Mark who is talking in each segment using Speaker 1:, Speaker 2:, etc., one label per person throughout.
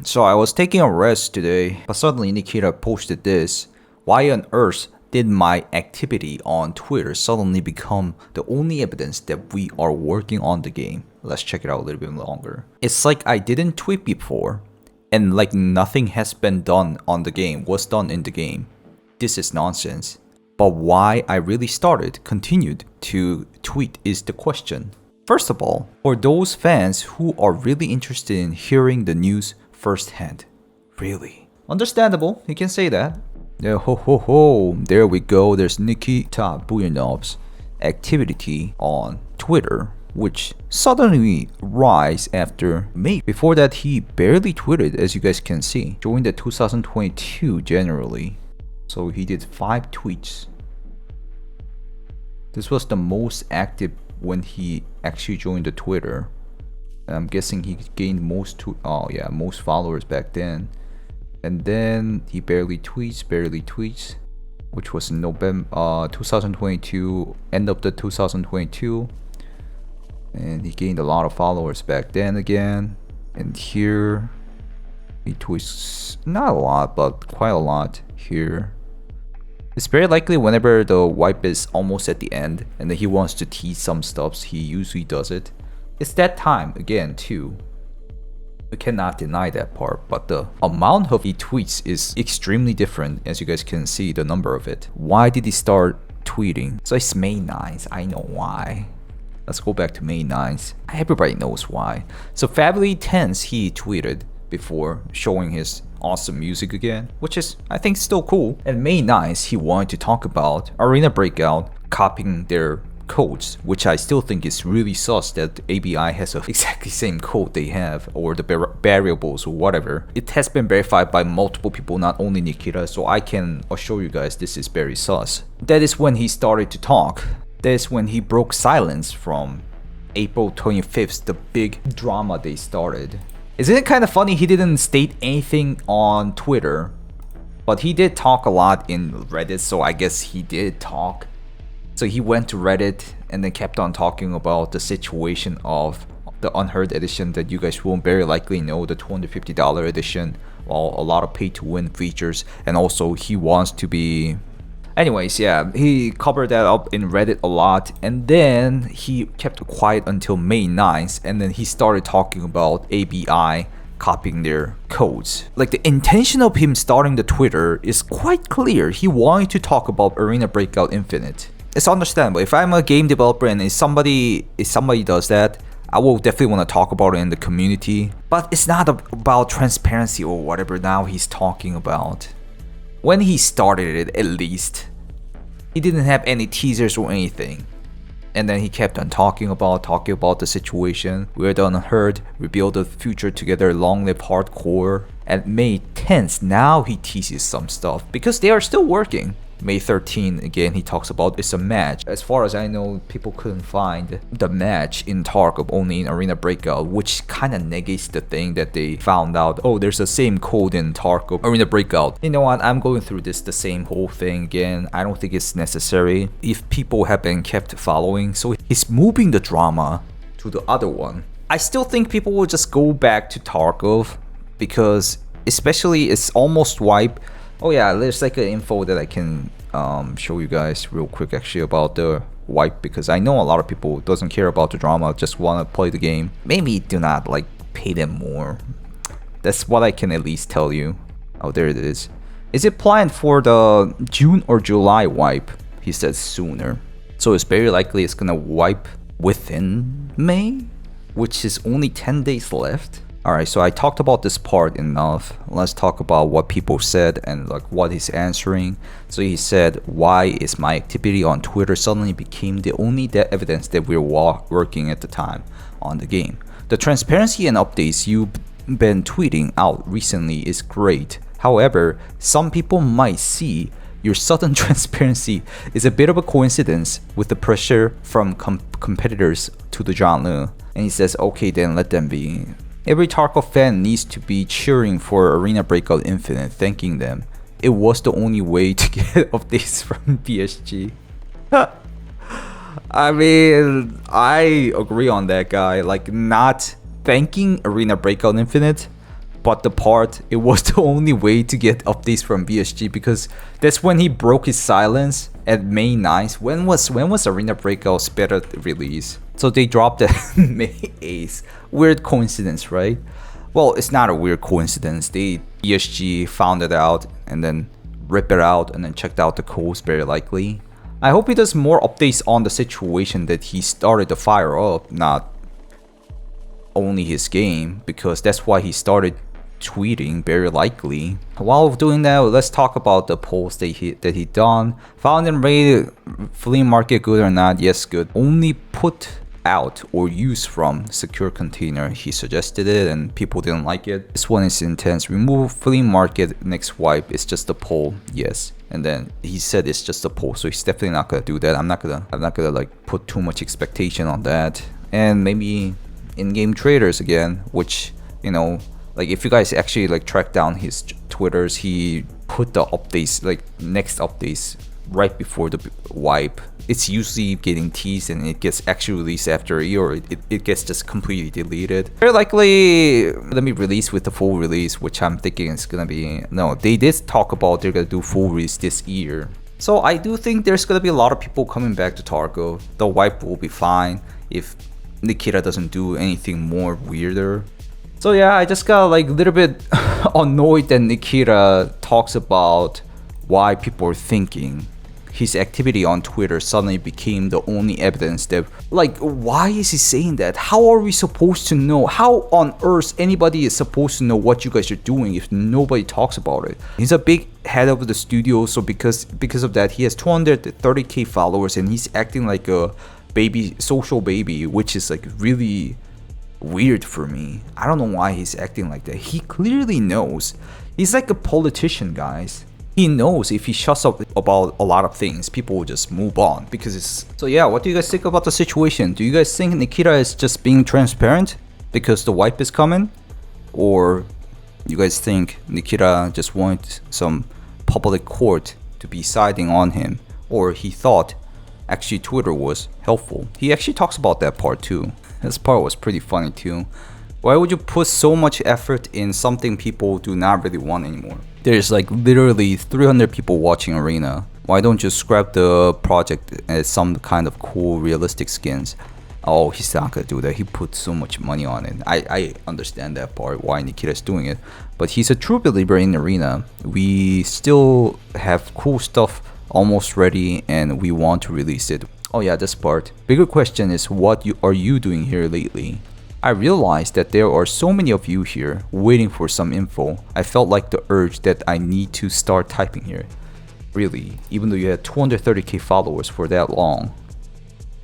Speaker 1: So I was taking a rest today, but suddenly Nikita posted this. Why on earth did my activity on Twitter suddenly become the only evidence that we are working on the game? Let's check it out a little bit longer. It's like I didn't tweet before, and like nothing has been done on the game, was done in the game. This is nonsense. But why I really continued to tweet is the question. First of all, for those fans who are really interested in hearing the news firsthand. Really? Understandable, you can say that. Yeah, ho ho ho, there we go, there's Nikita Buyanov's activity on Twitter, which suddenly rise after May. Before that, he barely tweeted, as you guys can see, during the 2022 generally. So he did 5 tweets. This was the most active when he actually joined the Twitter. And I'm guessing he gained most followers back then. And then he barely tweets, which was in November 2022, end of the 2022. And he gained a lot of followers back then again. And here he tweets not a lot, but quite a lot here. It's very likely whenever the wipe is almost at the end and then he wants to tease some stuff, he usually does it. It's that time again too. We cannot deny that part, but the amount of he tweets is extremely different, as you guys can see the number of it. Why did he start tweeting? So it's May 9th, I know why. Let's go back to May 9th. Everybody knows why. So February 10th he tweeted before showing his awesome music again, which is I think still cool. And May 9th he wanted to talk about Arena Breakout copying their codes, which I still think is really sus that ABI has a exactly same code they have, or the variables or whatever. It has been verified by multiple people, not only Nikita, so I can assure you guys this is very sus. That is when he started to talk. That is when he broke silence from April 25th, the big drama they started. Isn't it kind of funny he didn't state anything on Twitter, but he did talk a lot in Reddit, so I guess he did talk. So he went to Reddit and then kept on talking about the situation of the Unheard edition that you guys won't very likely know, the $250 edition, well, a lot of pay-to-win features, and also he wants to be... Anyways, yeah, he covered that up in Reddit a lot, and then he kept quiet until May 9th, and then he started talking about ABI copying their codes. Like, the intention of him starting the Twitter is quite clear. He wanted to talk about Arena Breakout Infinite. It's understandable. If I'm a game developer and if somebody does that, I will definitely want to talk about it in the community. But it's not about transparency or whatever now he's talking about. When he started it, at least, he didn't have any teasers or anything. And then he kept on talking about the situation. We're the Unheard, rebuild the future together, long live hardcore. At May 10th, now he teases some stuff because they are still working. May 13th, again, he talks about it's a match. As far as I know, people couldn't find the match in Tarkov, only in Arena Breakout, which kind of negates the thing that they found out, oh, there's the same code in Tarkov, Arena Breakout. You know what, I'm going through the same whole thing again. I don't think it's necessary if people have been kept following. So he's moving the drama to the other one. I still think people will just go back to Tarkov because especially it's almost wiped. Oh yeah, there's like an info that I can show you guys real quick actually about the wipe, because I know a lot of people doesn't care about the drama, just want to play the game. Maybe do not like pay them more. That's what I can at least tell you. Oh, there it is. Is it planned for the June or July wipe? He says sooner. So it's very likely it's gonna wipe within May, which is only 10 days left. Alright, so I talked about this part enough. Let's talk about what people said and like what he's answering. So he said, why is my activity on Twitter suddenly became the only evidence that we're working at the time on the game. The transparency and updates you've been tweeting out recently is great. However, some people might see your sudden transparency is a bit of a coincidence with the pressure from competitors to the genre. And he says, okay, then let them be. Every Tarkov fan needs to be cheering for Arena Breakout Infinite, thanking them. It was the only way to get updates from PSG. I mean, I agree on that guy. Like, not thanking Arena Breakout Infinite But the part, it was the only way to get updates from BSG, because that's when he broke his silence at May 9th. When was Arena Breakout's beta release? So they dropped it May 8th. Weird coincidence, right? Well, it's not a weird coincidence. BSG found it out and then ripped it out and then checked out the codes, very likely. I hope he does more updates on the situation that he started to fire up, not only his game, because that's why he started tweeting, very likely. While doing that, let's talk about the polls that he done. Found and rated flea market good or not? Yes, good. Only put out or use from secure container. He suggested it and people didn't like it. This one is intense. Remove flea market next wipe. It's just a poll. Yes. And then he said it's just a poll, so he's definitely not gonna do that. I'm not gonna like put too much expectation on that. And maybe in-game traders again, which, you know, like if you guys actually like track down his Twitters, he put the updates, like next updates, right before the wipe. It's usually getting teased and it gets actually released after a year, or it gets just completely deleted. Very likely let me release with the full release, which I'm thinking is gonna be, no, they did talk about they're gonna do full release this year. So I do think there's gonna be a lot of people coming back to Tarkov. The wipe will be fine if Nikita doesn't do anything more weirder. So yeah, I just got like a little bit annoyed that Nikita talks about why people are thinking his activity on Twitter suddenly became the only evidence that, like, why is he saying that? How are we supposed to know? How on earth anybody is supposed to know what you guys are doing if nobody talks about it? He's a big head of the studio, so because of that, he has 230k followers and he's acting like a baby, social baby, which is like really weird for me. I don't know why he's acting like that. He clearly knows. He's like a politician, guys. He knows if he shuts up about a lot of things, people will just move on because it's... So yeah, what do you guys think about the situation? Do you guys think Nikita is just being transparent because the wipe is coming? Or you guys think Nikita just wants some public court to be siding on him? Or he thought actually Twitter was helpful? He actually talks about that part too. This part was pretty funny too. Why would you put so much effort in something people do not really want anymore? There's like literally 300 people watching Arena. Why don't you scrap the project as some kind of cool realistic skins? Oh, he's not gonna do that. He put so much money on it. I understand that part, why Nikita's doing it. But he's a true believer in Arena. We still have cool stuff almost ready and we want to release it. Oh yeah, this part. Bigger question is, what are you doing here lately? I realized that there are so many of you here waiting for some info. I felt like the urge that I need to start typing here. Really, even though you had 230k followers for that long,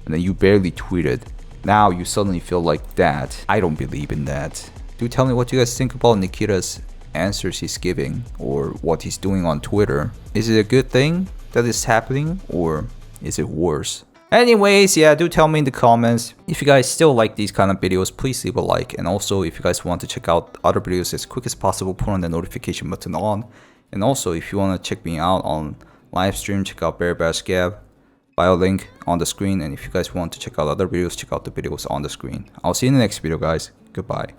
Speaker 1: and then you barely tweeted, now you suddenly feel like that. I don't believe in that. Do tell me what you guys think about Nikita's answers he's giving, or what he's doing on Twitter. Is it a good thing that is happening, or is it worse? Anyways, yeah, do tell me in the comments. If you guys still like these kind of videos, please leave a like. And also, if you guys want to check out other videos as quick as possible, put on the notification button on. And also, if you want to check me out on live stream, check out VeryBadSCAV. Bio link on the screen. And if you guys want to check out other videos, check out the videos on the screen. I'll see you in the next video, guys. Goodbye.